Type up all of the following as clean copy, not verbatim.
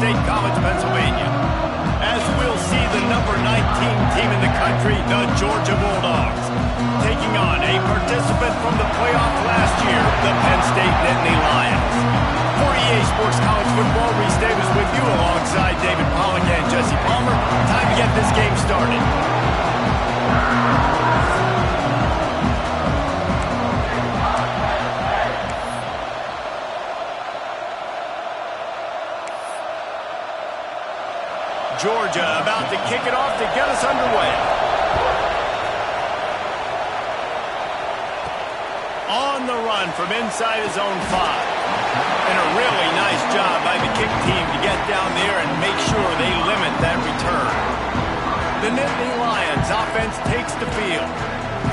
State College, Pennsylvania. As we'll see, the number 19 team in the country, the Georgia Bulldogs, taking on a participant from the playoff last year, the Penn State Nittany Lions. For EA Sports College Football, Reese Davis with you alongside David Pollack and Jesse Palmer. Time to get this game started. Georgia about to kick it off to get us underway. On the run from inside his own 5. And a really nice job by the kick team to get down there and make sure they limit that return. The Nittany Lions offense takes the field.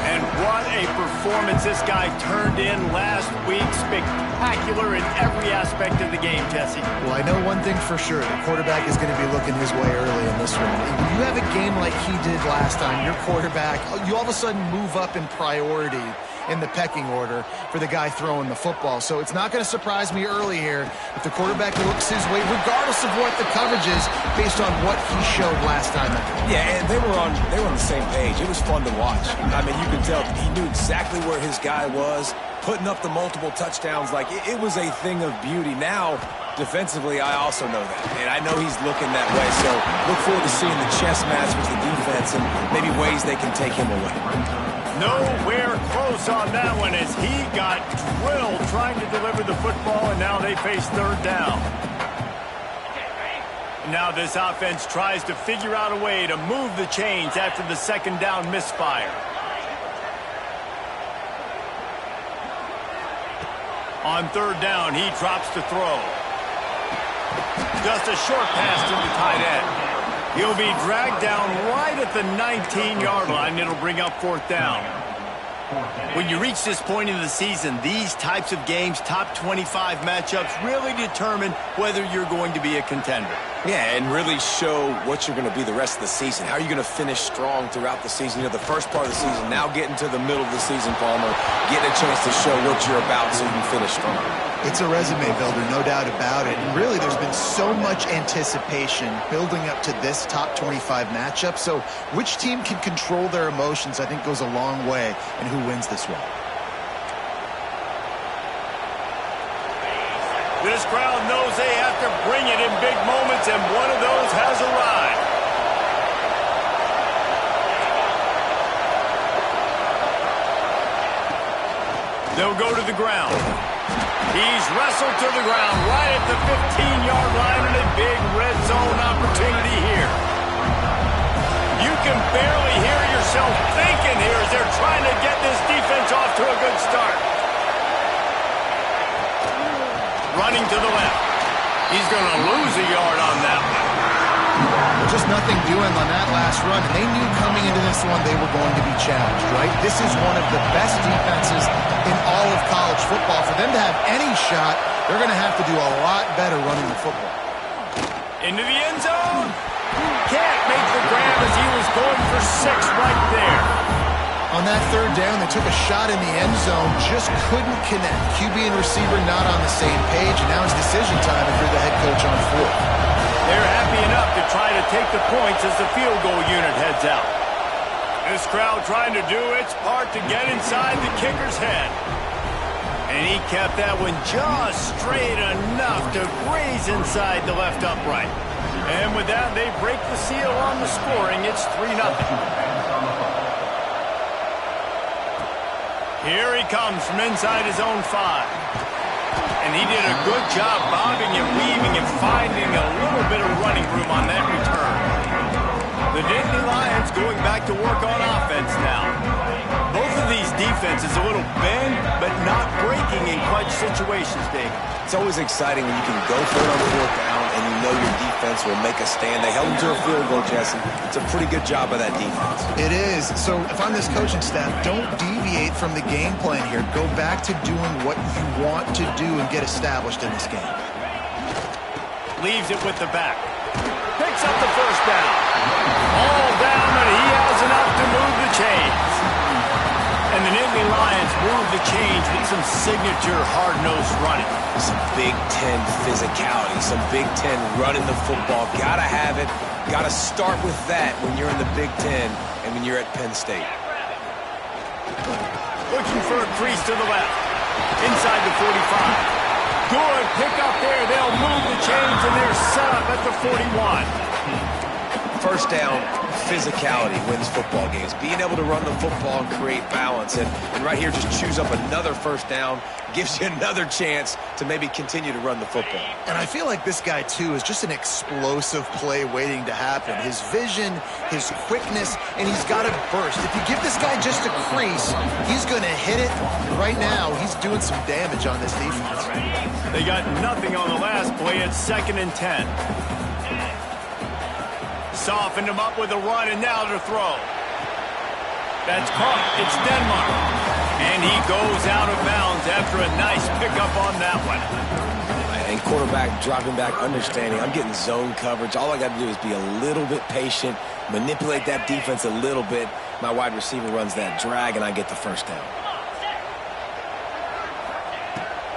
And what a performance this guy turned in last week. Spectacular in every aspect of the game, Jesse. Well, I know one thing for sure. The quarterback is going to be looking his way early in this one. When you have a game like he did last time, your quarterback, you all of a sudden move up in priority in the pecking order for the guy throwing the football. So it's not going to surprise me early here if the quarterback looks his way, regardless of what the coverage is, based on what he showed last time. Yeah, and they were on the same page. It was fun to watch. I mean, you could tell he knew exactly where his guy was, putting up the multiple touchdowns. Like, it was a thing of beauty. Now, defensively, I also know that. And I know he's looking that way. So look forward to seeing the chess match with the defense and maybe ways they can take him away. Nowhere close on that one as he got drilled trying to deliver the football, and now they face third down. Now this offense tries to figure out a way to move the chains after the second down misfire. On third down, he drops to throw. Just a short pass to the tight end. He'll be dragged down right at the 19-yard line. It'll bring up fourth down. When you reach this point in the season, these types of games, top 25 matchups, really determine whether you're going to be a contender. Yeah, and really show what you're going to be the rest of the season. How are you going to finish strong throughout the season? You know, the first part of the season, now getting to the middle of the season, Palmer, getting a chance to show what you're about so you can finish strong. It's a resume builder, no doubt about it. And really, there's been so much anticipation building up to this top 25 matchup. So which team can control their emotions, I think, goes a long way in who wins this one. This crowd knows they have to bring it in big moments, and one of those has arrived. They'll go to the ground. He's wrestled to the ground right at the 15-yard line, and a big red zone opportunity here. You can barely hear yourself thinking here as they're trying to get this defense off to a good start. Running to the left. He's going to lose a yard on that one. Just nothing doing on that last run, and they knew coming into this one they were going to be challenged, right? This is one of the best defenses in all of college football. For them to have any shot, they're going to have to do a lot better running the football. Into the end zone. Can't make the grab as he was going for 6 right there. On that third down, they took a shot in the end zone, just couldn't connect. QB and receiver not on the same page, and now it's decision time if you're the head coach on fourth. They're happy enough to try to take the points as the field goal unit heads out. This crowd trying to do its part to get inside the kicker's head. And he kept that one just straight enough to graze inside the left upright. And with that, they break the seal on the scoring. It's 3-0. Here he comes from inside his own 5. And he did a good job bobbing and weaving and finding a little bit of running room on that return. The Nittany Lions going back to work on offense now. Both of these defenses a little bend, but not breaking in clutch situations, Dave. It's always exciting when you can go for it on fourth down and you know your defense will make a stand. They held him to a field goal, Jesse. It's a pretty good job by that defense. It is. So if I'm this coaching staff, don't deviate from the game plan here. Go back to doing what you want to do and get established in this game. Leaves it with the back. Picks up the first down. All down, but he has enough to move the chains. And the Nittany Lions move the chains with some signature hard-nosed running. Some Big Ten physicality, some Big Ten running the football. Gotta have it. Gotta start with that when you're in the Big Ten and when you're at Penn State. Looking for a crease to the left. Inside the 45. Good pick up there. They'll move the chains, and they're set up at the 41. First down, physicality wins football games. Being able to run the football and create balance. And right here, just choose up another first down. Gives you another chance to maybe continue to run the football. And I feel like this guy, too, is just an explosive play waiting to happen. His vision, his quickness, and he's got a burst. If you give this guy just a crease, he's going to hit it. And right now, he's doing some damage on this defense. They got nothing on the last play. It's 2nd and 10. Softened him up with a run, and now to throw. That's caught. It's Denmark. And he goes out of bounds after a nice pickup on that one. And quarterback dropping back, understanding, I'm getting zone coverage. All I got to do is be a little bit patient, manipulate that defense a little bit. My wide receiver runs that drag, and I get the first down.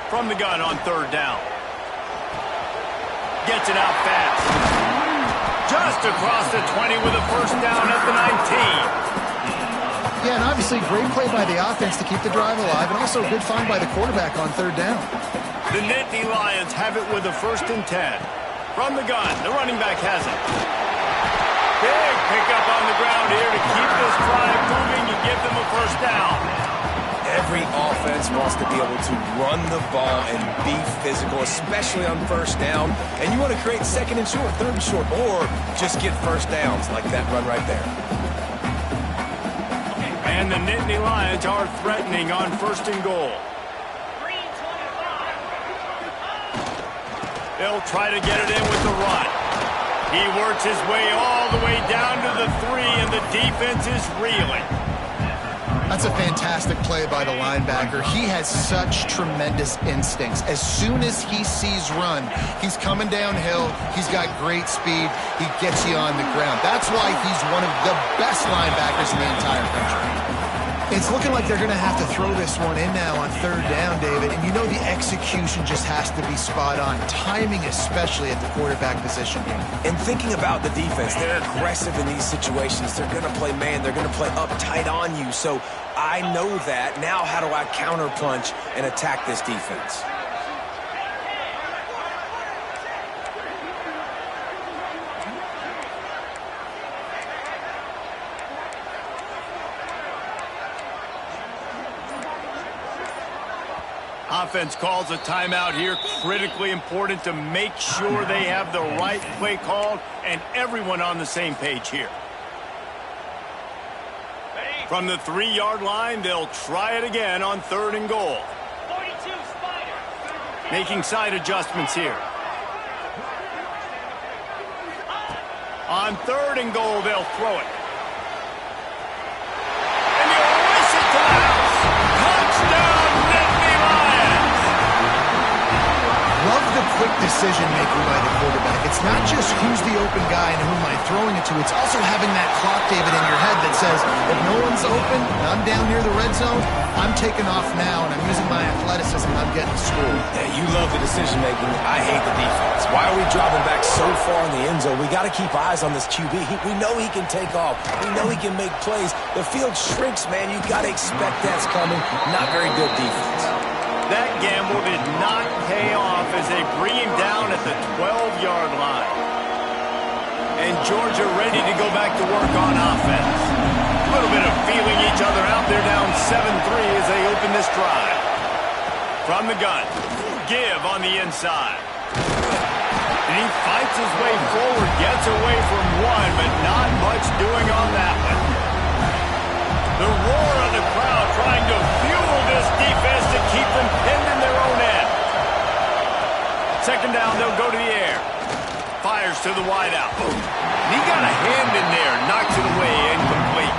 From the gun on 3rd down. Gets it out fast. Just across the 20 with a first down at the 19. Yeah, and obviously great play by the offense to keep the drive alive, and also a good find by the quarterback on 3rd down. The Nittany Lions have it with a 1st and 10. From the gun, the running back has it. Big pickup on the ground here to keep this drive moving and give them a first down. Every offense wants to be able to run the ball and be physical, especially on first down. And you want to create 2nd and short, 3rd and short, or just get first downs like that run right there. And the Nittany Lions are threatening on 1st and goal. They'll try to get it in with the run. He works his way all the way down to the 3, and the defense is reeling. That's a fantastic play by the linebacker. He has such tremendous instincts. As soon as he sees run, he's coming downhill. He's got great speed. He gets you on the ground. That's why he's one of the best linebackers in the entire country. It's looking like they're going to have to throw this one in now on 3rd down, David. And you know the execution just has to be spot on. Timing especially at the quarterback position here. And thinking about the defense, they're aggressive in these situations. They're going to play man. They're going to play up tight on you. So I know that. Now how do I counterpunch and attack this defense? Offense calls a timeout here. Critically important to make sure they have the right play called and everyone on the same page here. From the 3-yard line, they'll try it again on 3rd and goal. 42 Spider. Making side adjustments here. On 3rd and goal, they'll throw it. And they'll race it to the house. Touchdown, Nittany Lions! Love the quick decision-making by the quarterback. It's not just who's the open guy and who am I throwing it to. It's also having that clock, David, in your head that says, if no one's open and I'm down near the red zone, I'm taking off now and I'm using my athleticism and I'm getting scored. Yeah, you love the decision-making. I hate the defense. Why are we dropping back so far in the end zone? We got to keep eyes on this QB. We know he can take off. We know he can make plays. The field shrinks, man. You got to expect that's coming. Not very good defense. That gamble did not pay off as they bring him down at the 12-yard line. And Georgia ready to go back to work on offense. A little bit of feeling each other out. They're down 7-3 as they open this drive. From the gun, give on the inside. And he fights his way forward, gets away from one, but not much doing on that one. The roar of the crowd trying to fuel this defense to keep them pinned in their own end. 2nd down, they'll go to the air. Fires to the wideout. He got a hand in there, knocks it away, incomplete.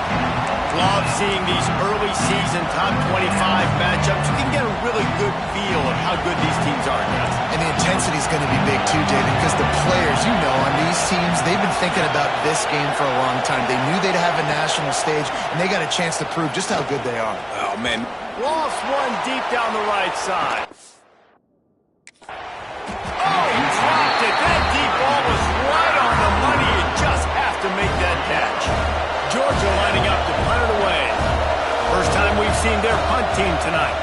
Love seeing these early season top 25 matchups. You can get a really good feel of how good these teams are, guys. And the intensity is going to be big too, David, because the players, you know, on these teams, they've been thinking about this game for a long time. They knew they'd have a national stage, and they got a chance to prove just how good they are. Oh, man, Lost one deep down the right side. Oh, he dropped it. That deep ball was right on the money. You just have to make that catch. Georgia lining up to punt it away. First time we've seen their punt team tonight.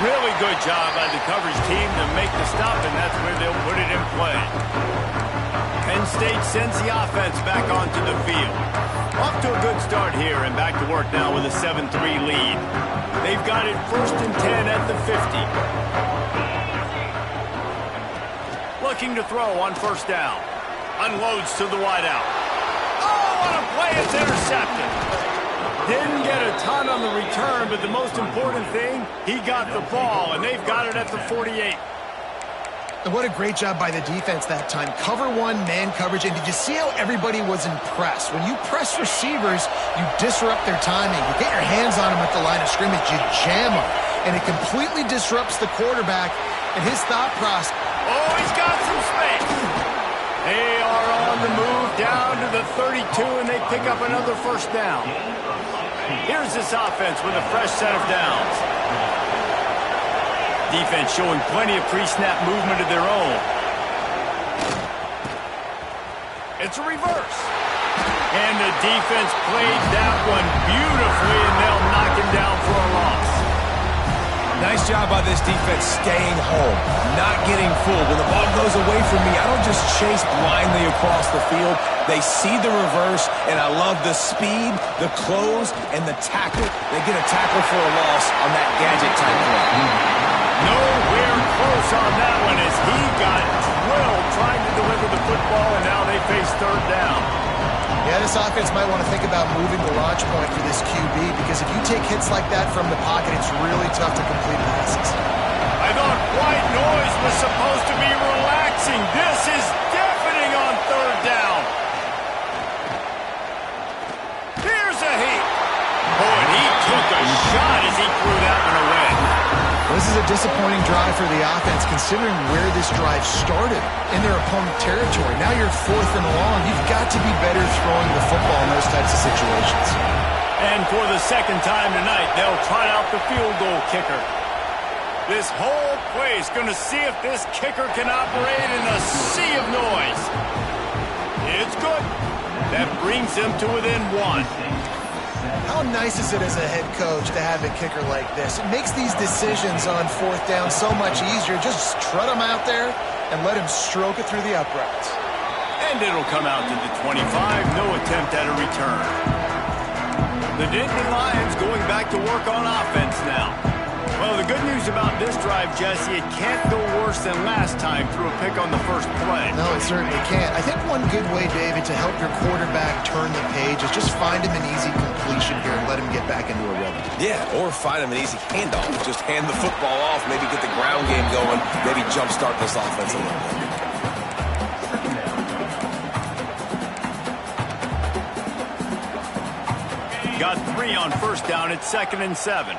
Really good job by the coverage team to make the stop, and that's where they'll put it in play. Penn State sends the offense back onto the field. Off to a good start here, and back to work now with a 7-3 lead. They've got it 1st and 10 at the 50. Looking to throw on 1st down. Unloads to the wideout. Oh, what a play! It's intercepted. Didn't get a ton on the return, but the most important thing, he got the ball, and they've got it at the 48. And what a great job by the defense that time. Cover one, man coverage, and did you see how everybody was impressed? When you press receivers, you disrupt their timing. You get your hands on them at the line of scrimmage, you jam them, and it completely disrupts the quarterback and his thought process. Oh, he's got some space. They are on the move down to the 32, and they pick up another 1st down. Here's this offense with a fresh set of downs. Defense showing plenty of pre-snap movement of their own. It's a reverse. And the defense played that one beautifully, and they'll knock him down for a loss. Nice job by this defense staying home, not getting fooled. When the ball goes away from me, I don't just chase blindly across the field. They see the reverse, and I love the speed, the close, and the tackle. They get a tackle for a loss on that gadget type play. Nowhere close on that one as he got drilled trying to deliver the football, and now they face 3rd down. Yeah, this offense might want to think about moving the launch point for this QB, because if you take hits like that from the pocket, it's really tough to complete passes. I thought white noise was supposed to be relaxing. This is deafening on 3rd down. Here's a heat. Oh, and he took a shot as he threw that one away. This is a disappointing drive for the offense, considering where this drive started in their opponent territory. Now you're 4th and long. You've got to be better throwing the football in those types of situations. And for the 2nd time tonight, they'll try out the field goal kicker. This whole play is going to see if this kicker can operate in a sea of noise. It's good. That brings them to within 1. How nice is it as a head coach to have a kicker like this? It makes these decisions on 4th down so much easier. Just trot him out there and let him stroke it through the uprights. And it'll come out to the 25. No attempt at a return. The Nittany Lions going back to work on offense now. Well, the good news about this drive, Jesse, it can't go worse than last time through a pick on the first play. No, it certainly can't. I think one good way, David, to help your quarterback turn the page is just find him an easy completion here and let him get back into a rhythm. Yeah, or find him an easy handoff. Just hand the football off, maybe get the ground game going, maybe jumpstart this offense a little bit. Got 3 on 1st down. It's 2nd and 7.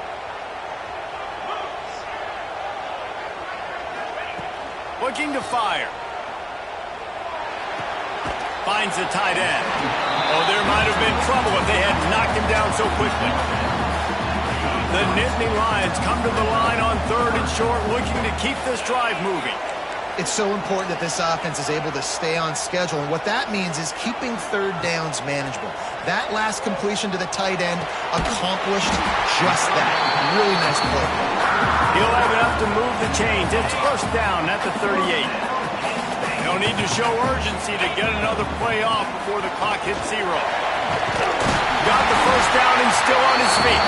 Looking to fire. Finds the tight end. Oh, there might have been trouble if they had knocked him down so quickly. The Nittany Lions come to the line on 3rd and short, looking to keep this drive moving. It's so important that this offense is able to stay on schedule, and what that means is keeping 3rd downs manageable. That last completion to the tight end accomplished just that. Really nice play. He'll have enough to move the chains. It's 1st down at the 38. They'll need to show urgency to get another play off before the clock hits 0. Got the 1st down and still on his feet.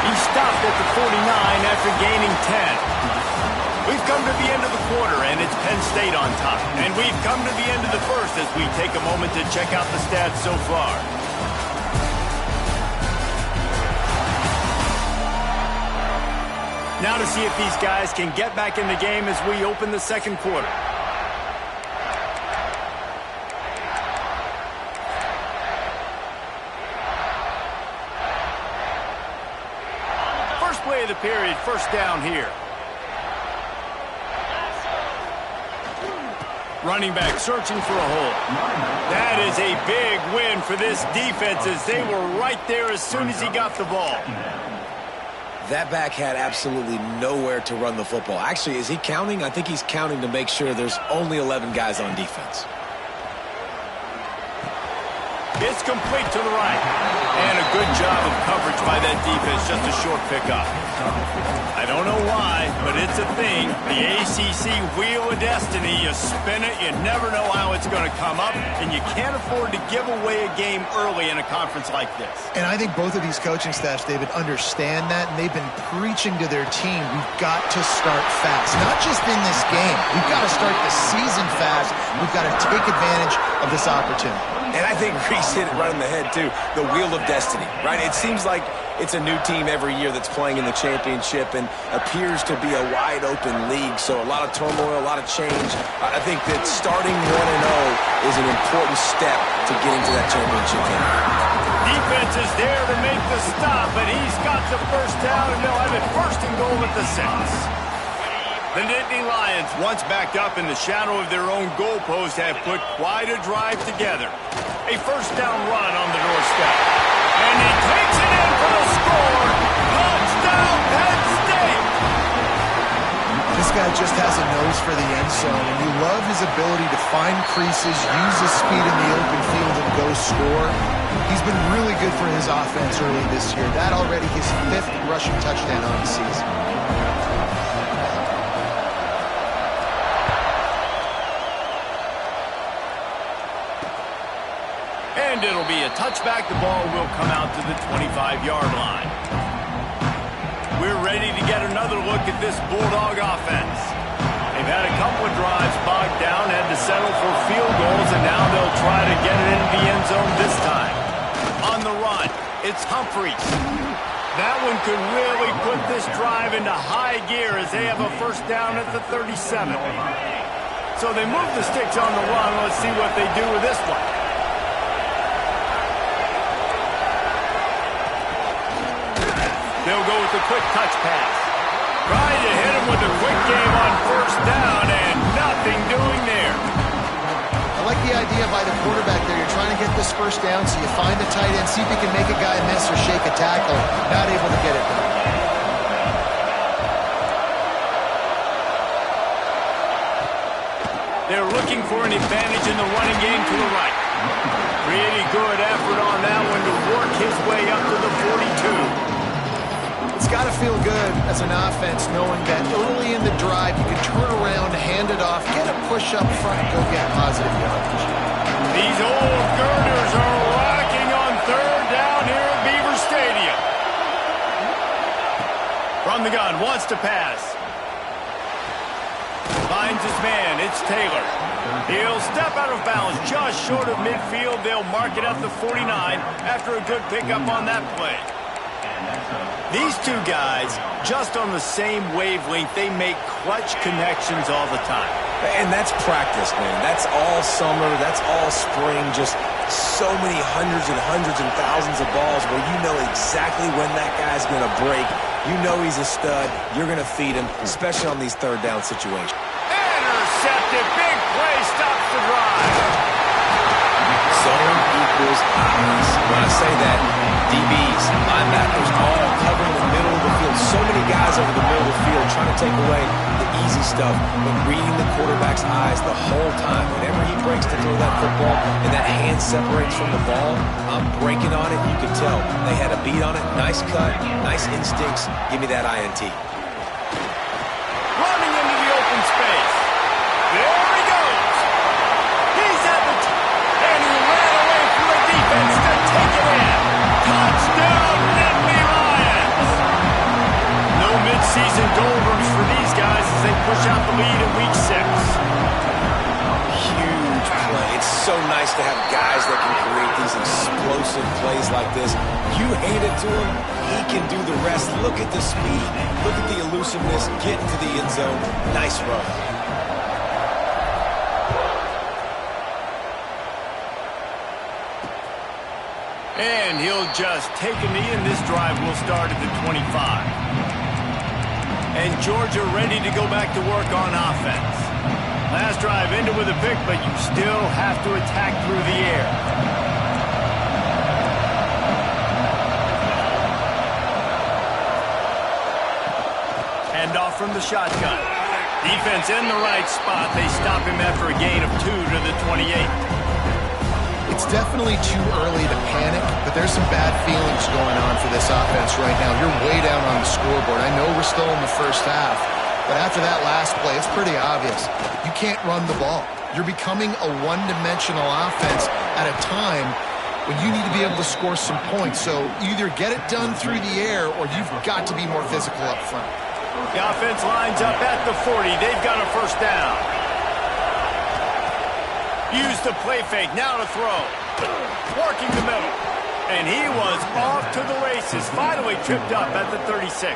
He stopped at the 49 after gaining 10. We've come to the end of the quarter, and it's Penn State on top. And we've come to the end of the first as we take a moment to check out the stats so far. Now to see if these guys can get back in the game as we open the 2nd quarter. First play of the period, 1st down here. Running back searching for a hole. That is a big win for this defense as they were right there as soon as he got the ball. That back had absolutely nowhere to run the football. Actually, is he counting? I think he's counting to make sure there's only 11 guys on defense. It's complete to the right. And a good job of coverage by that defense. Just a short pickup. I don't know why, but it's a thing. The ACC Wheel of Destiny. You spin it, you never know how it's going to come up, and you can't afford to give away a game early in a conference like this. And I think both of these coaching staffs, David, understand that, and they've been preaching to their team, we've got to start fast. Not just in this game. We've got to start the season fast. We've got to take advantage of this opportunity. And I think Reese hit it right on the head, too. The Wheel of Destiny, right? It seems like it's a new team every year that's playing in the championship and appears to be a wide-open league. So a lot of turmoil, a lot of change. I think that starting 1-0 is an important step to getting to that championship game. Defense is there to make the stop, and he's got the first down, and they'll have it first and goal at the 6. The Nittany Lions, once backed up in the shadow of their own goalpost, have put quite a drive together. A first down run on the doorstep. And he takes it in for the score. Touchdown, Penn State! This guy just has a nose for the end zone, and you love his ability to find creases, use his speed in the open field, and go score. He's been really good for his offense early this year. That already his 5th rushing touchdown on the season. And it'll be a touchback. The ball will come out to the 25-yard line. We're ready to get another look at this Bulldog offense. They've had a couple of drives bogged down, had to settle for field goals, and now they'll try to get it into the end zone this time. On the run, it's Humphries. That one could really put this drive into high gear as they have a first down at the 37. So they move the sticks on the run. Let's see what they do with this one. They'll go with the quick touch pass. Trying to hit him with a quick game on first down, and nothing doing there. I like the idea by the quarterback there. You're trying to get this first down, so you find the tight end, see if you can make a guy miss or shake a tackle. Not able to get it done. They're looking for an advantage in the running game to the right. Pretty good effort on that one to work his way up to the 42. It's got to feel good as an offense knowing that early in the drive you can turn around, hand it off, get a push up front, and go get positive yardage. These old girders are rocking on third down here at Beaver Stadium. From the gun, wants to pass. Finds his man, it's Taylor. He'll step out of bounds just short of midfield. They'll mark it at the 49 after a good pickup on that play. These two guys, just on the same wavelength, they make clutch connections all the time. And that's practice, man. That's all summer. That's all spring. Just so many hundreds and thousands of balls where you know exactly when that guy's going to break. You know he's a stud. You're going to feed him, especially on these third down situations. Intercepted. Big play. Stops the drive. Zone equals eyes. When I say that, DBs, linebackers, all covering the middle of the field. So many guys over the middle of the field trying to take away the easy stuff, but reading the quarterback's eyes the whole time. Whenever he breaks to throw that football and that hand separates from the ball, I'm breaking on it. You can tell they had a beat on it. Nice cut, nice instincts. Give me that INT. Running into the open space. There he goes. He's at the and he ran away from the defense to take it in. Touchdown, Nittany Lions. No midseason doldrums for these guys as they push out the lead in Week 6. Huge play. It's so nice to have guys that can create these explosive plays like this. You hand it to him, he can do the rest. Look at the speed. Look at the elusiveness. Get into the end zone. Nice run. And he'll just take a knee, and this drive will start at the 25. And Georgia ready to go back to work on offense. Last drive ended with a pick, but you still have to attack through the air. Handoff from the shotgun. Defense in the right spot. They stop him after a gain of 2 to the 28. It's definitely too early to panic, but there's some bad feelings going on for this offense right now. You're way down on the scoreboard. I know we're still in the first half, but after that last play, it's pretty obvious. You can't run the ball. You're becoming a one-dimensional offense at a time when you need to be able to score some points. So either get it done through the air or you've got to be more physical up front. The offense lines up at the 40. They've got a first down. Use the play fake. Now to throw. Working the middle. And he was off to the races. Finally tripped up at the 36.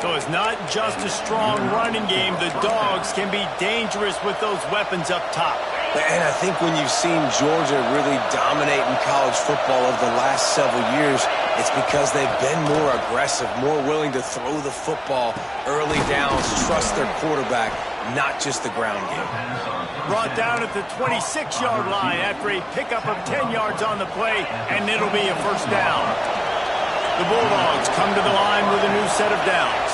So it's not just a strong running game. The Dogs can be dangerous with those weapons up top. And I think when you've seen Georgia really dominate in college football over the last several years, it's because they've been more aggressive, more willing to throw the football early downs, trust their quarterback, not just the ground game. Brought down at the 26-yard line after a pickup of 10 yards on the play, and it'll be a first down. The Bulldogs come to the line with a new set of downs.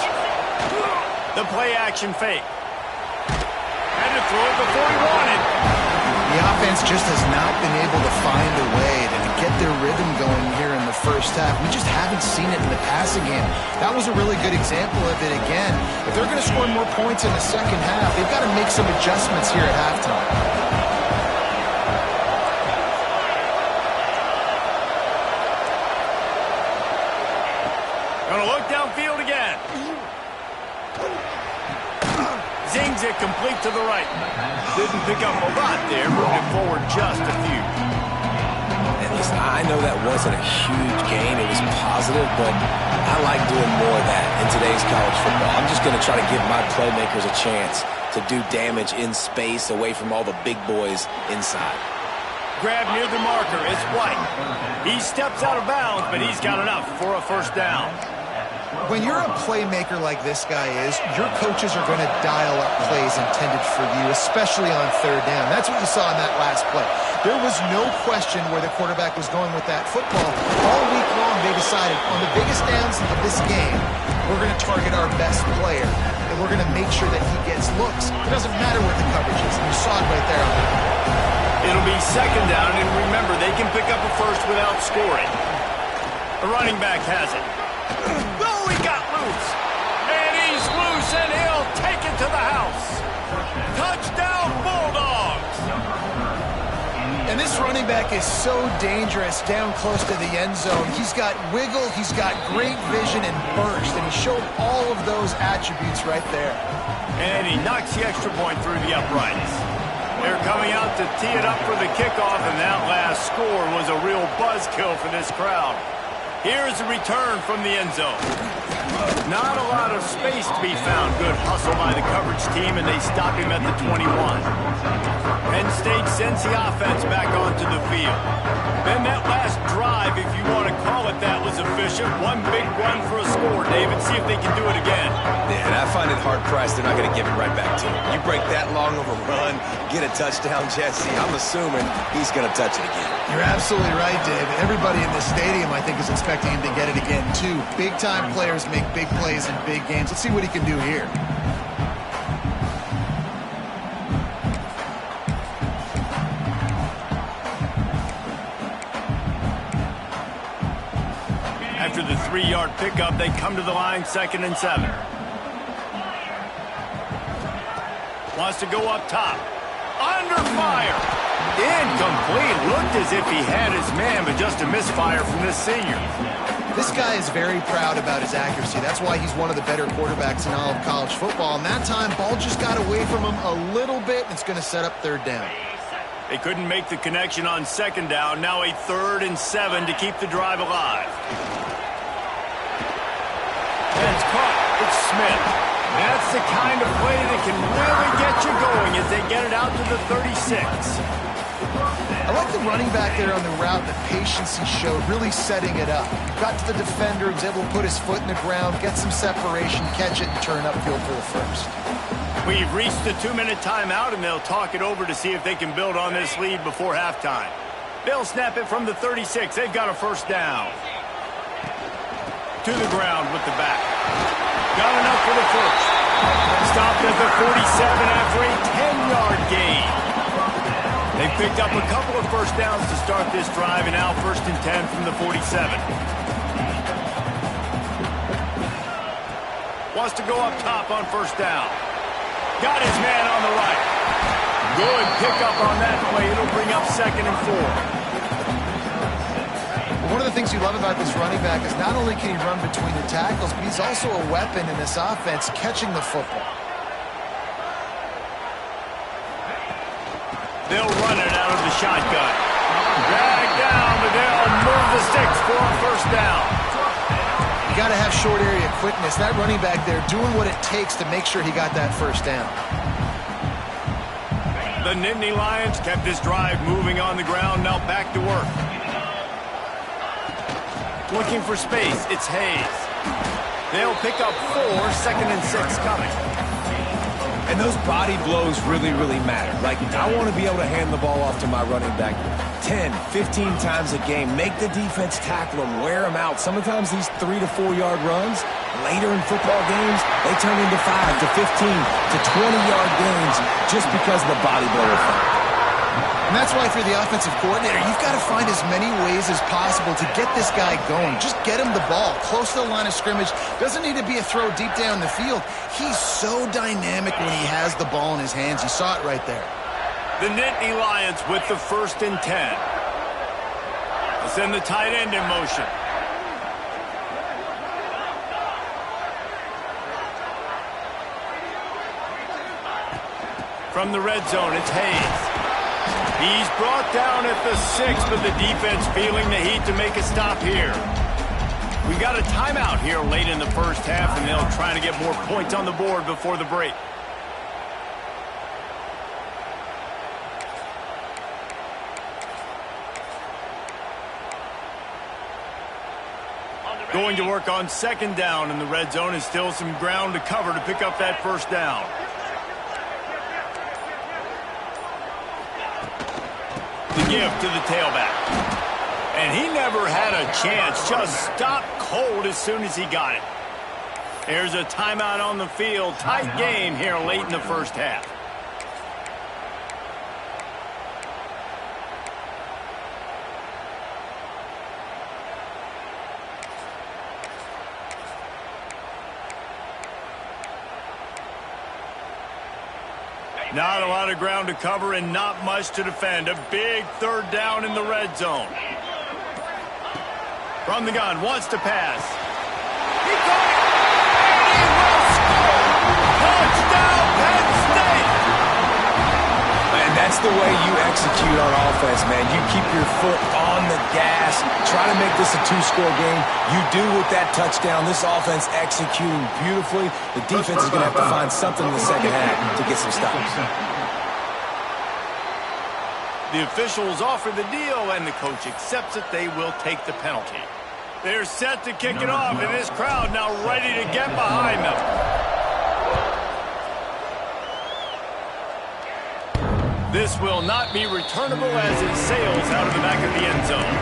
The play-action fake. Had to throw it before he wanted. The offense just has not been able to find a way to get their rhythm going here in the first half. We just haven't seen it in the passing game. That was a really good example of it again. If they're going to score more points in the second half, they've got to make some adjustments here at halftime. Gonna look downfield again. Zings it complete to the right. Didn't pick up a lot there, moving forward just a few. And listen, I know that wasn't a huge gain. It was positive, but I like doing more of that in today's college football. I'm just going to try to give my playmakers a chance to do damage in space away from all the big boys inside. Grab near the marker. It's White. He steps out of bounds, but he's got enough for a first down. When you're a playmaker like this guy is, your coaches are going to dial up plays intended for you, especially on third down. That's what you saw in that last play. There was no question where the quarterback was going with that football. All week long, they decided on the biggest downs of this game, we're going to target our best player, and we're going to make sure that he gets looks. It doesn't matter what the coverage is. You saw it right there on that. It'll be second down, and remember, they can pick up a first without scoring. The running back has it. Oh, he got loose. And he's loose, and he'll take it to the house. Touchdown, Bulldogs. And this running back is so dangerous down close to the end zone. He's got wiggle, he's got great vision and burst, and he showed all of those attributes right there. And he knocks the extra point through the uprights. They're coming out to tee it up for the kickoff, and that last score was a real buzzkill for this crowd. Here's a return from the end zone. Not a lot of space to be found. Good hustle by the coverage team, and they stop him at the 21. Penn State sends the offense back onto the field. Then that last drive, if you want to call it that, was efficient. One big run for a score, David. See if they can do it again. Yeah, and I find it hard-pressed they're not going to give it right back to him. You break that long of a run, get a touchdown, Jesse, I'm assuming he's going to touch it again. You're absolutely right, Dave. Everybody in this stadium, I think, is expecting him to get it again, too. Big-time players make big plays in big games. Let's see what he can do here. After the 3-yard pickup, they come to the line, 2nd and 7. Wants to go up top. Under fire. Incomplete. Looked as if he had his man, but just a misfire from this senior. This guy is very proud about his accuracy. That's why he's one of the better quarterbacks in all of college football. And that time, ball just got away from him a little bit, and it's going to set up third down. They couldn't make the connection on 2nd down. Now a 3rd and 7 to keep the drive alive. And it's caught. It's Smith. That's the kind of play that can really get you going as they get it out to the 36. I like the running back there on the route, the patience he showed, really setting it up. Got to the defender, was able to put his foot in the ground, get some separation, catch it, and turn upfield for the first. We've reached the 2-minute timeout, and they'll talk it over to see if they can build on this lead before halftime. They'll snap it from the 36. They've got a first down. To the ground with the back. Got enough for the first. Stopped at the 47 after a 10-yard gain. They picked up a couple of first downs to start this drive, and now 1st and 10 from the 47. Wants to go up top on first down. Got his man on the right. Good pickup on that play. It'll bring up 2nd and 4. One of the things you love about this running back is not only can he run between the tackles, but he's also a weapon in this offense catching the football. They'll run it out of the shotgun. Drag down, but they'll move the sticks for a first down. You got to have short area quickness. That running back there doing what it takes to make sure he got that first down. The Nittany Lions kept this drive moving on the ground. Now back to work. Looking for space. It's Hayes. They'll pick up 4, 2nd and 6 coming. And those body blows really, really matter. Like, I want to be able to hand the ball off to my running back 10, 15 times a game. Make the defense tackle him, wear him out. Sometimes these 3 to 4 yard runs, later in football games, they turn into 5 to 15 to 20-yard gains just because of the body blow effect. And that's why, if you're the offensive coordinator, you've got to find as many ways as possible to get this guy going. Just get him the ball close to the line of scrimmage. Doesn't need to be a throw deep down the field. He's so dynamic when he has the ball in his hands. You saw it right there. The Nittany Lions with the 1st and 10. They'll send the tight end in motion. From the red zone, it's Hayes. He's brought down at the 6, but the defense feeling the heat to make a stop here. We got a timeout here late in the first half, and they'll try to get more points on the board before the break. Going to work on 2nd down in the red zone, and still some ground to cover to pick up that first down. The give to the tailback. And he never had a chance. Just stopped cold as soon as he got it. There's a timeout on the field. Tight game here late in the first half. Not a lot of ground to cover and not much to defend. A big 3rd down in the red zone. From the gun, wants to pass. He caught it. He will score. Touchdown, Penn State. Man, that's the way you execute on offense, man. You keep your foot on the gas. Try to make this a 2-score game. You do with that touchdown. This offense executing beautifully. The defense is going to have to find something in the second half to get some stops. The officials offer the deal, and the coach accepts it. They will take the penalty. They're set to kick it off, and this crowd now ready to get behind them. This will not be returnable as it sails out of the back of the end zone.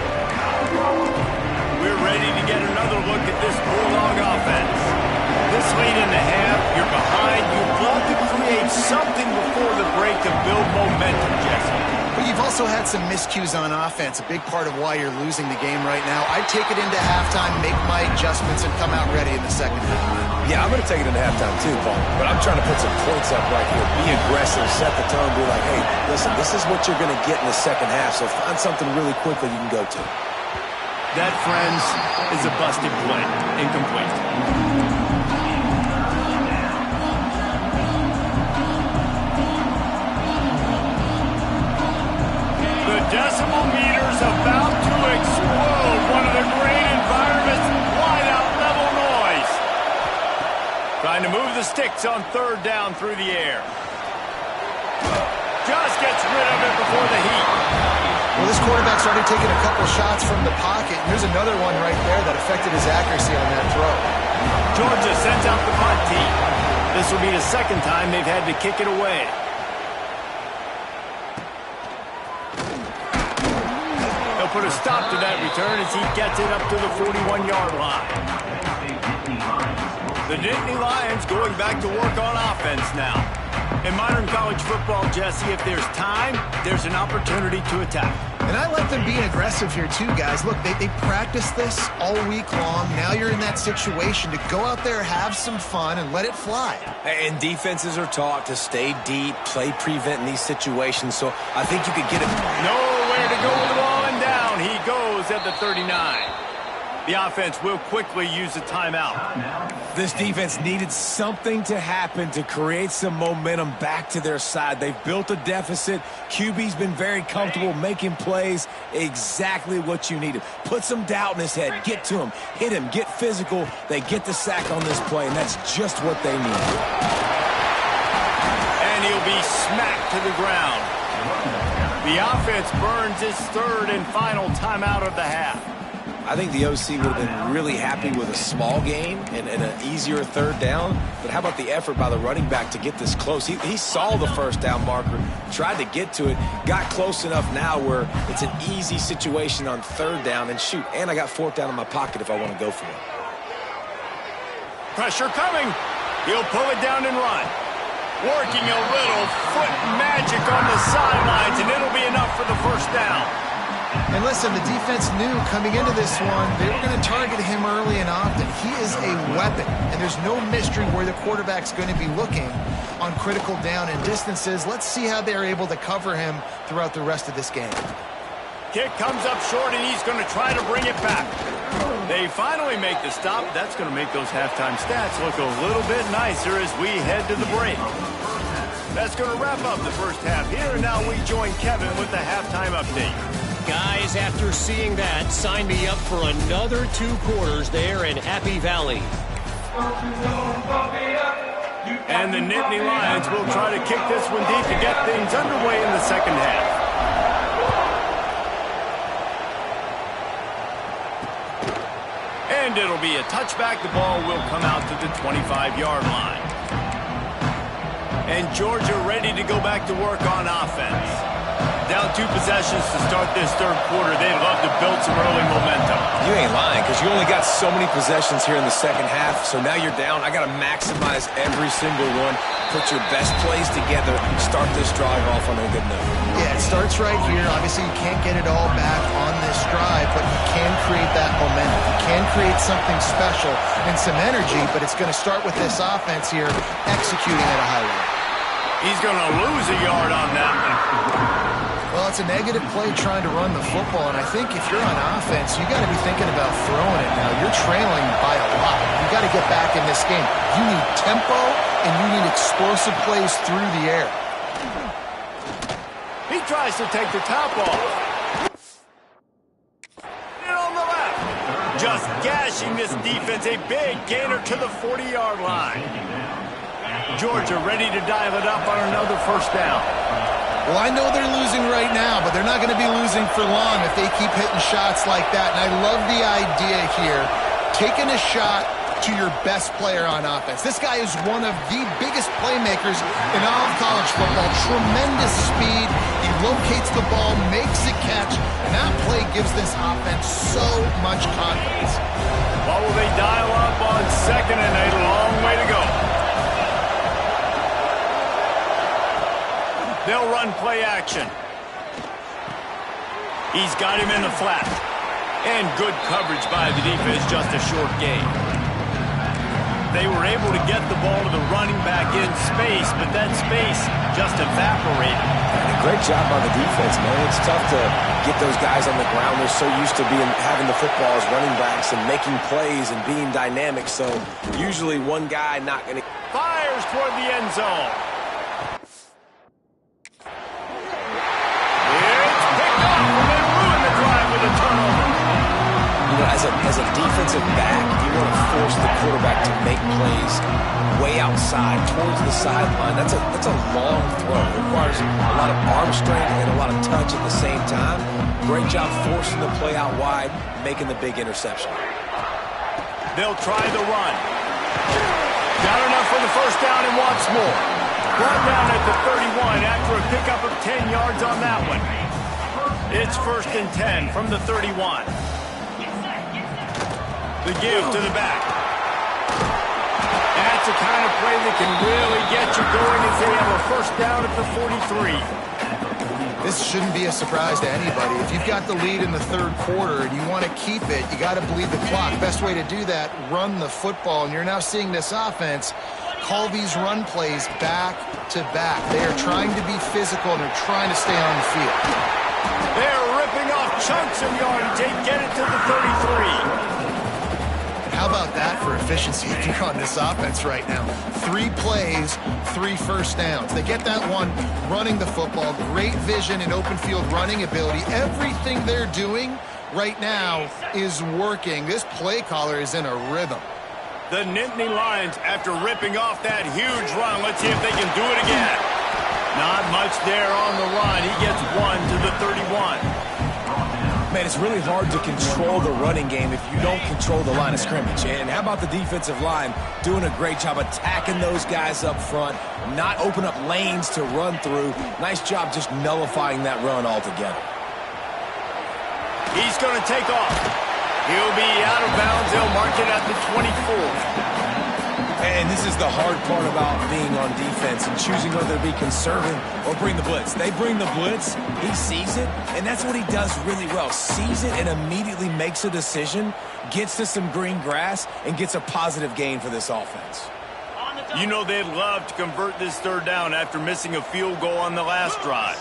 We're ready to get another look at this Bulldog offense. This late in the half, you're behind. You'd love to create something before the break to build momentum, Jesse. But you've also had some miscues on offense, a big part of why you're losing the game right now. I'd take it into halftime, make my adjustments, and come out ready in the second half. Yeah, I'm going to take it into halftime too, Paul. But I'm trying to put some points up right here. Be aggressive, set the tone, be like, hey, listen, this is what you're going to get in the second half, so find something really quickly you can go to. That, friends, is a busted play. Incomplete. The decimal meter's about to explode. One of the great environments, wide-out level noise. Trying to move the sticks on 3rd down through the air. Just gets rid of it before the heat. Well, this quarterback's already taken a couple shots from the pocket. And here's another one right there that affected his accuracy on that throw. Georgia sends out the punt team. This will be the second time they've had to kick it away. They'll put a stop to that return as he gets it up to the 41-yard line. The Nittany Lions going back to work on offense now. In modern college football, Jesse, if there's time, there's an opportunity to attack. And I like them being aggressive here too, guys. Look, they practice this all week long. Now you're in that situation to go out there, have some fun, and let it fly. And defenses are taught to stay deep, play prevent in these situations, so I think you could get it. Nowhere to go with the ball, and down he goes at the 39. The offense will quickly use a timeout. This defense needed something to happen to create some momentum back to their side. They've built a deficit. QB's been very comfortable making plays. Exactly what you needed. Put some doubt in his head. Get to him. Hit him. Get physical. They get the sack on this play, and that's just what they need. And he'll be smacked to the ground. The offense burns its third and final timeout of the half. I think the OC would have been really happy with a small gain and an easier third down. But how about the effort by the running back to get this close? He saw the first down marker, tried to get to it, got close enough now where it's an easy situation on third down. And shoot, and I got fourth down in my pocket if I want to go for it. Pressure coming. He'll pull it down and run. Working a little foot magic on the sidelines, and it'll be enough for the first down. And listen, the defense knew coming into this one, they were going to target him early and often. He is a weapon, and there's no mystery where the quarterback's going to be looking on critical down and distances. Let's see how they're able to cover him throughout the rest of this game. Kick comes up short, and he's going to try to bring it back. They finally make the stop. That's going to make those halftime stats look a little bit nicer as we head to the break. That's going to wrap up the first half here, and now we join Kevin with the halftime update. Guys, after seeing that, sign me up for another 2 quarters there in Happy Valley. And the Nittany Lions will try to kick this one deep to get things underway in the second half. And it'll be a touchback. The ball will come out to the 25-yard line. And Georgia ready to go back to work on offense. Down 2 possessions to start this third quarter. They'd love to build some early momentum. You ain't lying, because you only got so many possessions here in the second half, so now you're down. I got to maximize every single one. Put your best plays together. Start this drive off on a good note. Yeah, it starts right here. Obviously, you can't get it all back on this drive, but you can create that momentum. You can create something special and some energy, but it's going to start with this offense here executing at a high level. He's going to lose a yard on that one. Well, it's a negative play trying to run the football, and I think if you're on offense, you got to be thinking about throwing it now. You're trailing by a lot. You got to get back in this game. You need tempo, and you need explosive plays through the air. He tries to take the top off. And on the left. Just gashing this defense. A big gainer to the 40-yard line. Georgia ready to dial it up on another first down. Well, I know they're losing right now, but they're not going to be losing for long if they keep hitting shots like that. And I love the idea here, taking a shot to your best player on offense. This guy is one of the biggest playmakers in all of college football. Tremendous speed. He locates the ball, makes a catch, and that play gives this offense so much confidence. What will they dial up on second and 8? A long way to go. They'll run play action. He's got him in the flat. And good coverage by the defense, just a short gain. They were able to get the ball to the running back in space, but that space just evaporated. And a great job by the defense, man. It's tough to get those guys on the ground. They're so used to having the football as running backs and making plays and being dynamic. So usually one guy not going to... Fires toward the end zone. As a defensive back, you want to force the quarterback to make plays way outside, towards the sideline. That's a long throw. It requires a lot of arm strength and a lot of touch at the same time. Great job forcing the play out wide, making the big interception. They'll try the run. Got enough for the first down and wants more. Brought down at the 31 after a pickup of 10 yards on that one. It's 1st and 10 from the 31. The give to the back. That's the kind of play that can really get you going as they have a first down at the 43. This shouldn't be a surprise to anybody. If you've got the lead in the third quarter and you want to keep it, you got to bleed the clock. Best way to do that, run the football. And you're now seeing this offense call these run plays back to back. They are trying to be physical and they're trying to stay on the field. They're ripping off chunks of yardage. They get it to the 33. How about that for efficiency if you're on this offense right now? 3 plays, 3 first downs. They get that one running the football, great vision and open field running ability. Everything they're doing right now is working. This play caller is in a rhythm. The Nittany Lions, after ripping off that huge run, let's see if they can do it again. Not much there on the run. He gets 1 to the 31. Man, it's really hard to control the running game if you don't control the line of scrimmage. And how about the defensive line doing a great job attacking those guys up front, not open up lanes to run through. Nice job just nullifying that run altogether. He's going to take off. He'll be out of bounds. They'll mark it at the 24. And this is the hard part about being on defense and choosing whether to be conservative or bring the blitz. They bring the blitz, he sees it, and that's what he does really well. Sees it and immediately makes a decision, gets to some green grass, and gets a positive gain for this offense. You know they'd love to convert this third down after missing a field goal on the last drive.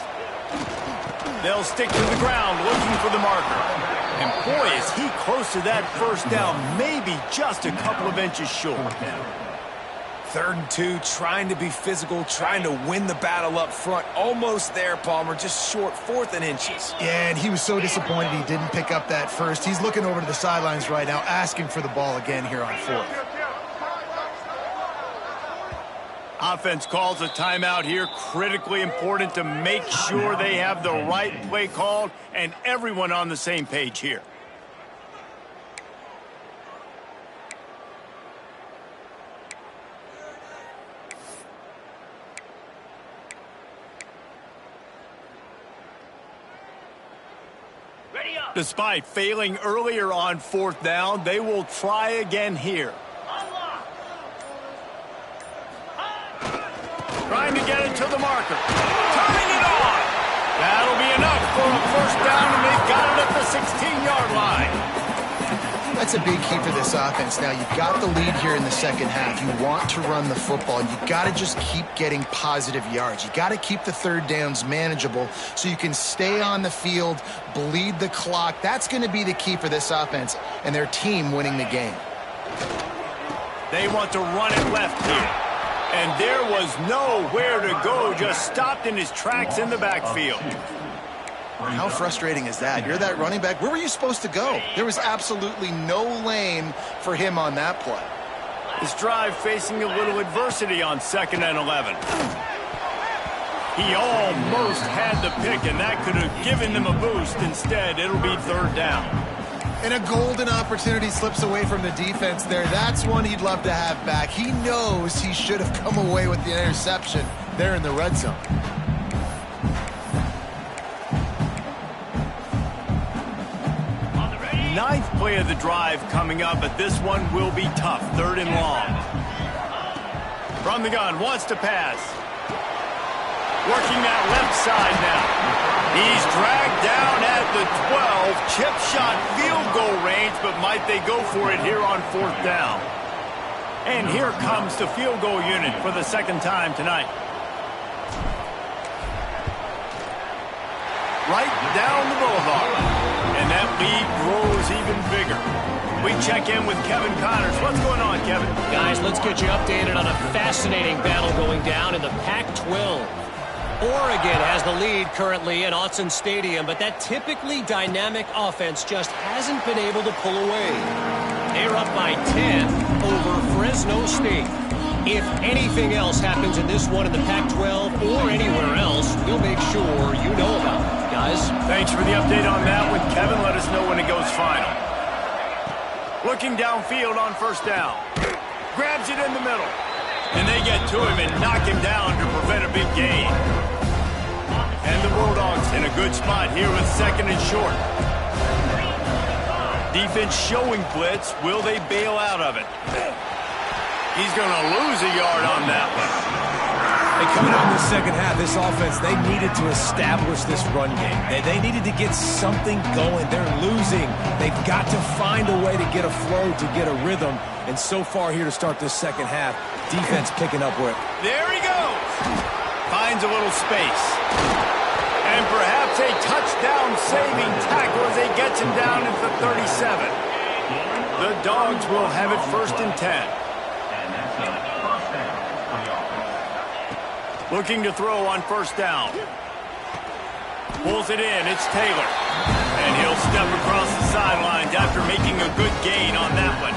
They'll stick to the ground looking for the marker. And boy, is he close to that first down, maybe just a couple of inches short. 3rd and 2, trying to be physical, trying to win the battle up front. Almost there, Palmer, just short, 4th and inches. Yeah, and he was so disappointed he didn't pick up that first. He's looking over to the sidelines right now, asking for the ball again here on 4th. Offense calls a timeout here. Critically important to make sure they have the right play called and everyone on the same page here. Despite failing earlier on 4th down, they will try again here. Trying to get it to the marker. Turning it on. That'll be enough for a first down, and they've got it at the 16-yard line. That's a big key for this offense. Now, you've got the lead here in the second half. You want to run the football. You've got to just keep getting positive yards. You've got to keep the third downs manageable so you can stay on the field, bleed the clock. That's going to be the key for this offense and their team winning the game. They want to run it left here. And there was nowhere to go, just stopped in his tracks in the backfield. How frustrating is that? You're that running back. Where were you supposed to go? There was absolutely no lane for him on that play. This drive facing a little adversity on 2nd and 11. He almost had the pick, and that could have given them a boost. Instead, it'll be 3rd down. And a golden opportunity slips away from the defense there. That's one he'd love to have back. He knows he should have come away with the interception there in the red zone. Ninth play of the drive coming up, but this one will be tough. 3rd and long. From the gun, wants to pass. Working that left side now. He's dragged down at the 12. Chip shot field goal range, but might they go for it here on 4th down? And here comes the field goal unit for the 2nd time tonight. Right down the boulevard. And that lead grows even bigger. We check in with Kevin Connors. What's going on, Kevin? Guys, let's get you updated on a fascinating battle going down in the Pac-12. Oregon has the lead currently at Autzen Stadium, but that typically dynamic offense just hasn't been able to pull away. They're up by 10 over Fresno State. If anything else happens in this one in the Pac-12 or anywhere else, we'll make sure you know about it. Guys, thanks for the update on that one, Kevin. Let us know when it goes final. Looking downfield on 1st down. Grabs it in the middle. And they get to him and knock him down to prevent a big gain. And the Bulldogs in a good spot here with second and short. Defense showing blitz. Will they bail out of it? He's going to lose a yard on that one. And coming out in the second half, this offense, they needed to establish this run game. They needed to get something going. They're losing. They've got to find a way to get a flow, to get a rhythm. And so far here to start this second half, defense picking up where... There he goes. Finds a little space. And perhaps a touchdown-saving tackle as he gets him down at the 37. The Dogs will have it 1st and 10. Looking to throw on 1st down. Pulls it in. It's Taylor. And he'll step across the sidelines after making a good gain on that one.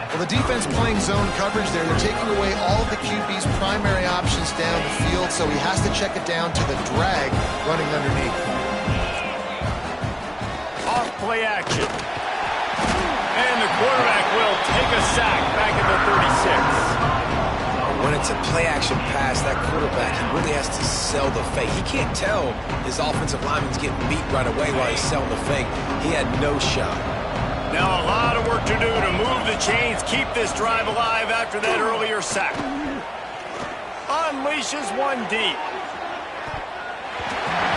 Well, the defense playing zone coverage there. They're taking away all of the QB's primary options down the field, so he has to check it down to the drag running underneath. Off play action. And the quarterback will take a sack back at the 36. When it's a play-action pass, that quarterback, he really has to sell the fake. He can't tell his offensive lineman's getting beat right away while he's selling the fake. He had no shot. Now a lot of work to do to move the chains, keep this drive alive after that earlier sack. Unleashes one deep.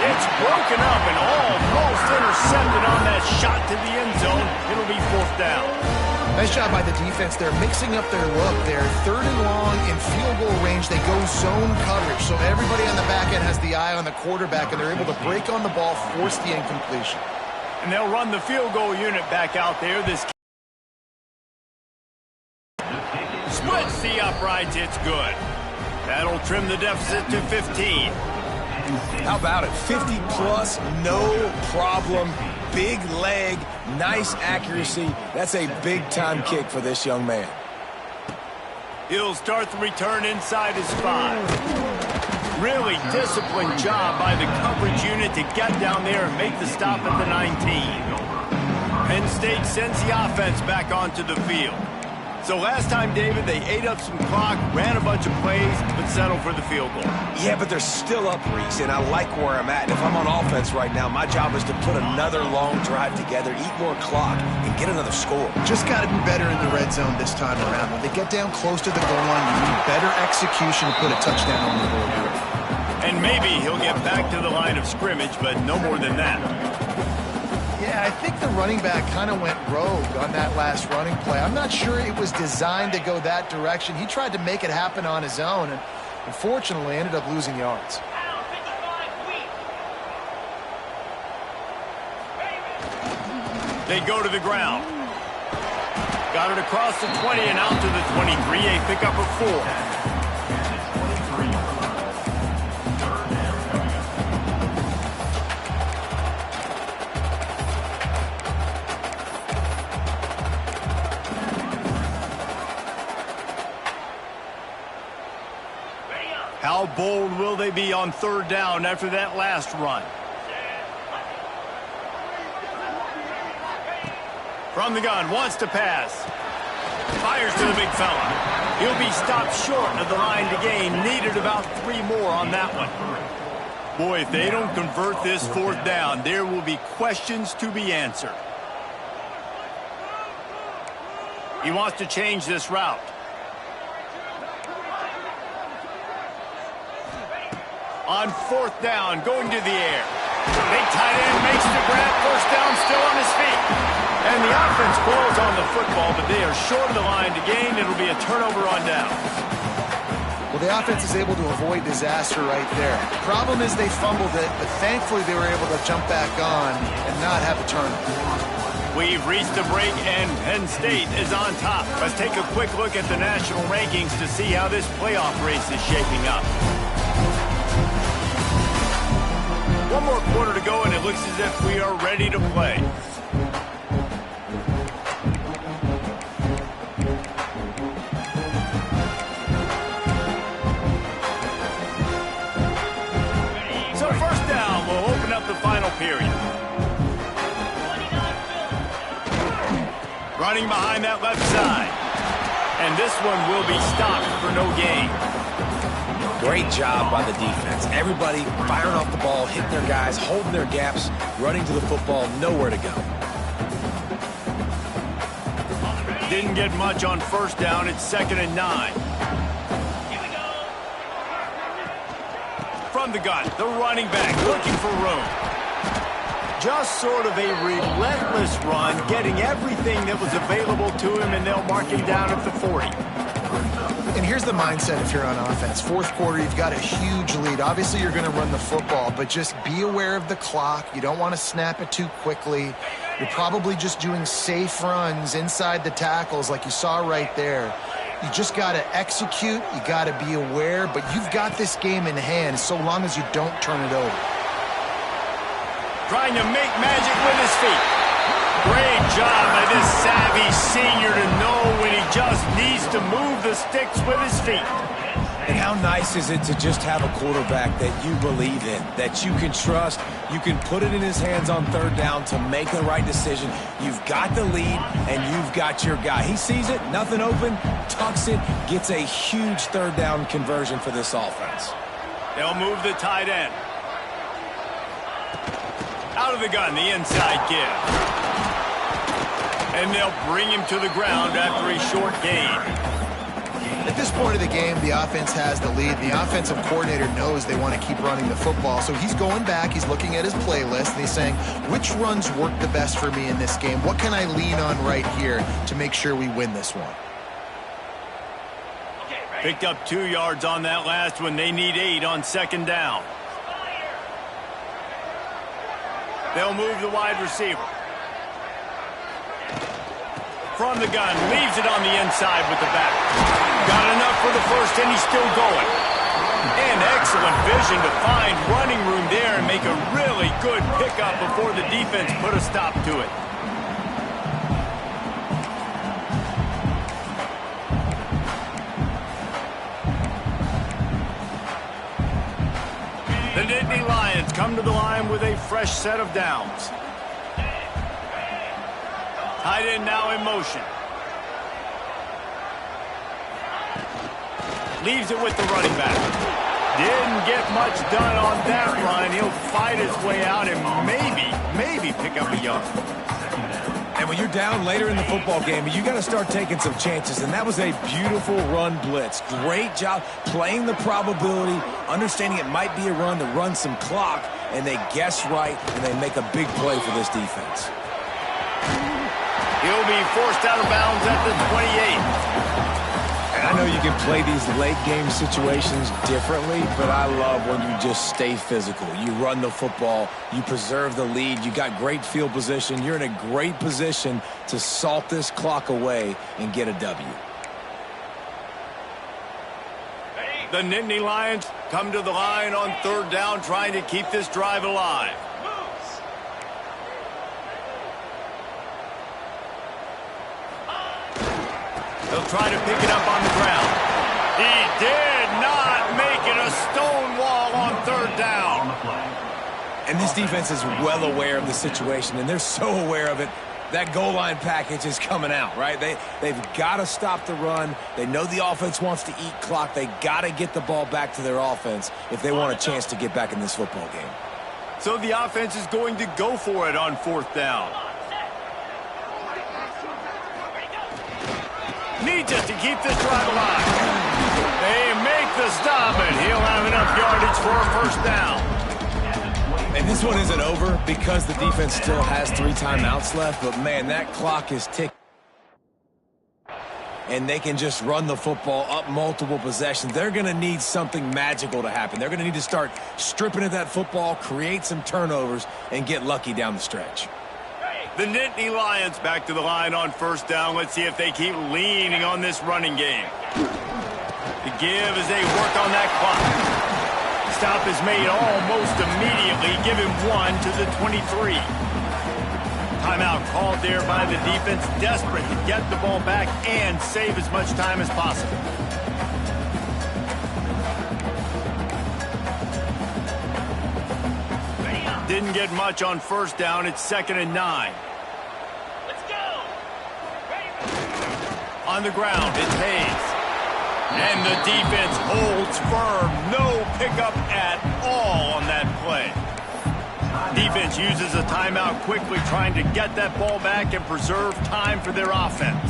It's broken up and almost intercepted on that shot to the end zone. It'll be 4th down. Nice job by the defense. They're mixing up their look. They're 3rd and long in field goal range. They go zone coverage. So everybody on the back end has the eye on the quarterback, and they're able to break on the ball, force the incompletion. And they'll run the field goal unit back out there. This splits the uprights. It's good. That'll trim the deficit to 15. How about it? 50-plus, no problem. Big leg, nice accuracy. That's a big-time kick for this young man. He'll start the return inside his 5. Really disciplined job by the coverage unit to get down there and make the stop at the 19. Penn State sends the offense back onto the field. So last time, David, they ate up some clock, ran a bunch of plays, but settled for the field goal. Yeah, but they're still up, Reese, and I like where I'm at. And if I'm on offense right now, my job is to put another long drive together, eat more clock, and get another score. Just got to be better in the red zone this time around. When they get down close to the goal line, you need better execution to put a touchdown on the board here. And maybe he'll get back to the line of scrimmage, but no more than that. Yeah, I think the running back kind of went rogue on that last running play. I'm not sure it was designed to go that direction. He tried to make it happen on his own, and unfortunately ended up losing yards. They go to the ground. Got it across the 20 and out to the 23. A pickup of 4. How bold will they be on 3rd down after that last run? From the gun, wants to pass. Fires to the big fella. He'll be stopped short of the line to gain. Needed about 3 more on that one. Boy, if they don't convert this 4th down, there will be questions to be answered. He wants to change this route. On 4th down, going to the air. Big tight end makes the grab. 1st down, still on his feet. And the offense falls on the football, but they are short of the line to gain. It'll be a turnover on down. Well, the offense is able to avoid disaster right there. The problem is they fumbled it, but thankfully they were able to jump back on and not have a turnover. We've reached the break, and Penn State is on top. Let's take a quick look at the national rankings to see how this playoff race is shaping up. 1 more quarter to go, and it looks as if we are ready to play. So 1st down will open up the final period. Running behind that left side. And this one will be stopped for no gain. Great job by the defense. Everybody firing off the ball, hitting their guys, holding their gaps, running to the football, nowhere to go. Didn't get much on first down. It's 2nd and 9. From the gun, the running back looking for room. Just sort of a relentless run, getting everything that was available to him, and they'll mark him down at the 40. And here's the mindset if you're on offense. Fourth quarter, you've got a huge lead. Obviously, you're going to run the football, but just be aware of the clock. You don't want to snap it too quickly. You're probably just doing safe runs inside the tackles like you saw right there. You just got to execute. You got to be aware, but you've got this game in hand so long as you don't turn it over. Trying to make magic with his feet. Great job by this savvy senior to know when he just needs to move the sticks with his feet. And how nice is it to just have a quarterback that you believe in, that you can trust, you can put it in his hands on third down to make the right decision. You've got the lead, and you've got your guy. He sees it, nothing open, tucks it, gets a huge third down conversion for this offense. They'll move the tight end. Out of the gun, the inside give. And they'll bring him to the ground after a short gain. At this point of the game, the offense has the lead. The offensive coordinator knows they want to keep running the football. So he's going back, he's looking at his playlist, and he's saying, which runs work the best for me in this game? What can I lean on right here to make sure we win this one? Picked up 2 yards on that last one. They need 8 on 2nd down. They'll move the wide receiver. From the gun, leaves it on the inside with the back. Got enough for the first, and he's still going. And excellent vision to find running room there and make a really good pickup before the defense put a stop to it. The Nittany Lions come to the line with a fresh set of downs. Tight end now in motion. Leaves it with the running back. Didn't get much done on that run. He'll fight his way out and maybe pick up a yard. And when you're down later in the football game, you got to start taking some chances. And that was a beautiful run blitz. Great job playing the probability, understanding it might be a run to run some clock, and they guess right, and they make a big play for this defense. He'll be forced out of bounds at the 28. And I know you can play these late game situations differently, but I love when you just stay physical. You run the football, you preserve the lead, you got great field position, you're in a great position to salt this clock away and get a W. The Nittany Lions come to the line on 3rd down, trying to keep this drive alive. They'll try to pick it up on the ground. He did not make it a stone wall on 3rd down. And this defense is well aware of the situation, and they're so aware of it. That goal line package is coming out, right? They've got to stop the run. They know the offense wants to eat clock. They got to get the ball back to their offense if they want a chance to get back in this football game. So the offense is going to go for it on 4th down. Needs it to keep this drive alive. They make the stop, and he'll have enough yardage for a 1st down. And this one isn't over because the defense still has 3 timeouts left, but man, that clock is ticking. And they can just run the football up multiple possessions. They're going to need something magical to happen. They're going to need to start stripping at that football, create some turnovers, and get lucky down the stretch. The Nittany Lions back to the line on 1st down. Let's see if they keep leaning on this running game. The give as they work on that clock. Stop is made almost immediately. Give him 1 to the 23. Timeout called there by the defense, desperate to get the ball back and save as much time as possible. Didn't get much on 1st down. It's 2nd and 9. Let's go. On On the ground, it's Hayes. And the defense holds firm. No pickup at all on that play. Defense uses a timeout quickly, trying to get that ball back and preserve time for their offense.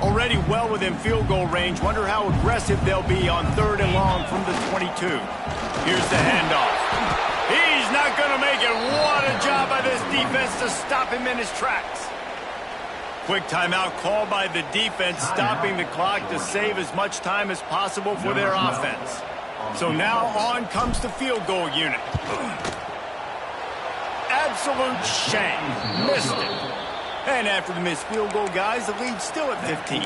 Already well within field goal range. Wonder how aggressive they'll be on 3rd and long from the 22. Here's the handoff. He's not going to make it. What a job by this defense to stop him in his tracks. Quick timeout called by the defense, stopping the clock to save as much time as possible for their offense. So now on comes the field goal unit. Absolute shame. Missed it. And after the missed field goal, guys, the lead's still at 15.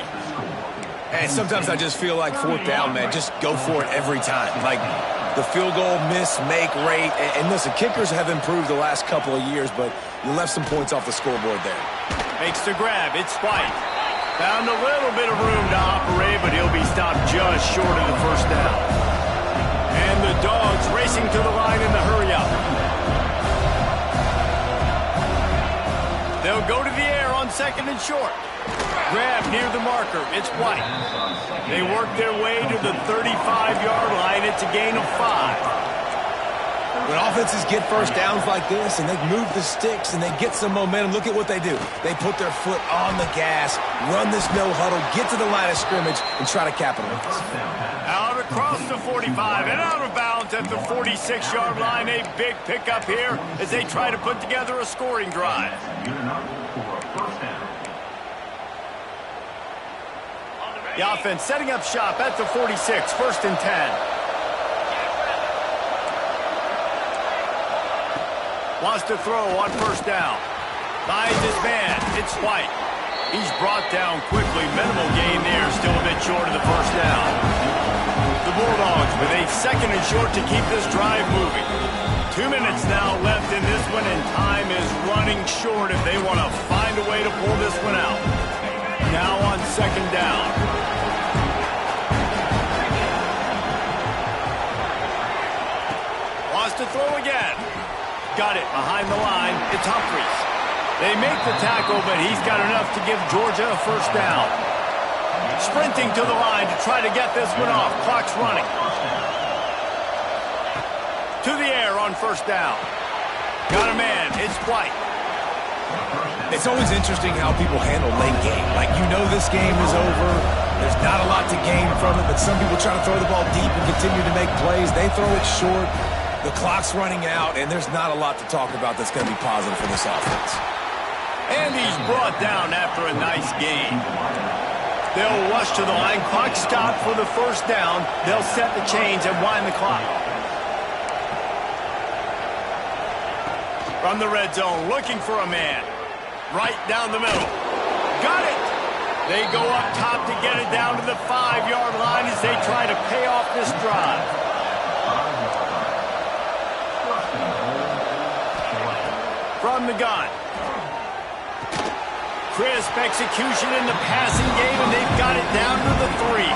And sometimes I just feel like 4th down, man. Just go for it every time. Like the field goal miss-make rate. And listen, kickers have improved the last couple of years, but you left some points off the scoreboard there. Makes the grab. It's White. Found a little bit of room to operate, but he'll be stopped just short of the 1st down. And the Dogs racing to the line in the hurry-up. They'll go to the air on 2nd and short. Grab near the marker. It's White. They work their way to the 35-yard line. It's a gain of 5. When offenses get 1st downs like this and they move the sticks and they get some momentum, look at what they do. They put their foot on the gas, run this no huddle, get to the line of scrimmage, and try to capitalize. Out across the 45 and out of bounds at the 46-yard line. A big pickup here as they try to put together a scoring drive. The offense setting up shop at the 46, 1st and 10. Wants to throw on 1st down. Finds his man. It's White. He's brought down quickly. Minimal gain there. Still a bit short of the 1st down. The Bulldogs with a 2nd and short to keep this drive moving. 2 minutes now left in this one, and time is running short if they want to find a way to pull this one out. Now on 2nd down. Wants to throw again. Got it behind the line. It's Humphries. They make the tackle, but he's got enough to give Georgia a 1st down. Sprinting to the line to try to get this one off. Clock's running. To the air on 1st down. Got a man. It's White. It's always interesting how people handle late game. Like, you know this game is over. There's not a lot to gain from it, but some people try to throw the ball deep and continue to make plays. They throw it short. The clock's running out, and there's not a lot to talk about that's going to be positive for this offense. And he's brought down after a nice gain. They'll rush to the line. Clock stopped for the 1st down. They'll set the chains and wind the clock. From the red zone, looking for a man. Right down the middle. Got it! They go up top to get it down to the 5-yard line as they try to pay off this drive. From the gun. Crisp execution in the passing game, and they've got it down to the 3.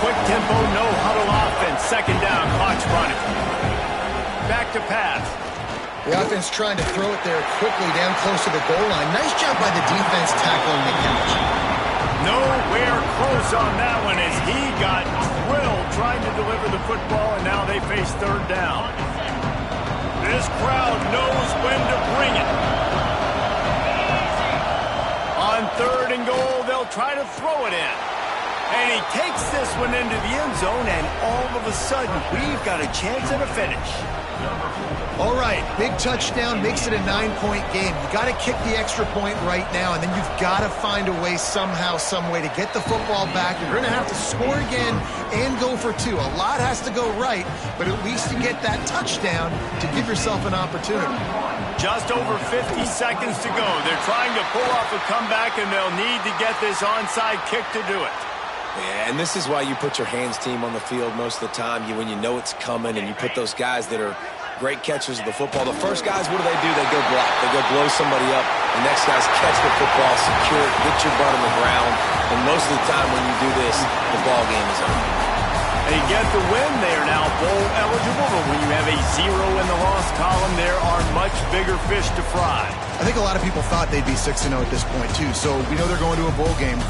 Quick tempo, no huddle offense. 2nd down, clock's running. Back to pass. The offense trying to throw it there quickly down close to the goal line. Nice job by the defense tackling the catch. Nowhere close on that one as he got drilled trying to deliver the football, and now they face 3rd down. This crowd knows when to bring it. On 3rd and goal, they'll try to throw it in. And he takes this one into the end zone, and all of a sudden, we've got a chance at a finish. All right, big touchdown makes it a 9-point game. You got to kick the extra point right now, and then you've got to find a way somehow, some way to get the football back. You're going to have to score again and go for 2. A lot has to go right, but at least you get that touchdown to give yourself an opportunity. Just over 50 seconds to go. They're trying to pull off a comeback, and they'll need to get this onside kick to do it. Yeah, and this is why you put your hands team on the field most of the time. When you know it's coming, and you put those guys that are great catchers of the football. The first guys, what do? They go block. They go blow somebody up. The next guy's catch the football, secure it, get your butt on the ground. And most of the time when you do this, the ball game is over. They get the win. They are now bowl eligible, but when you have a 0 in the loss column, there are much bigger fish to fry. I think a lot of people thought they'd be 6-0 at this point, too. So we know they're going to a bowl game. Great.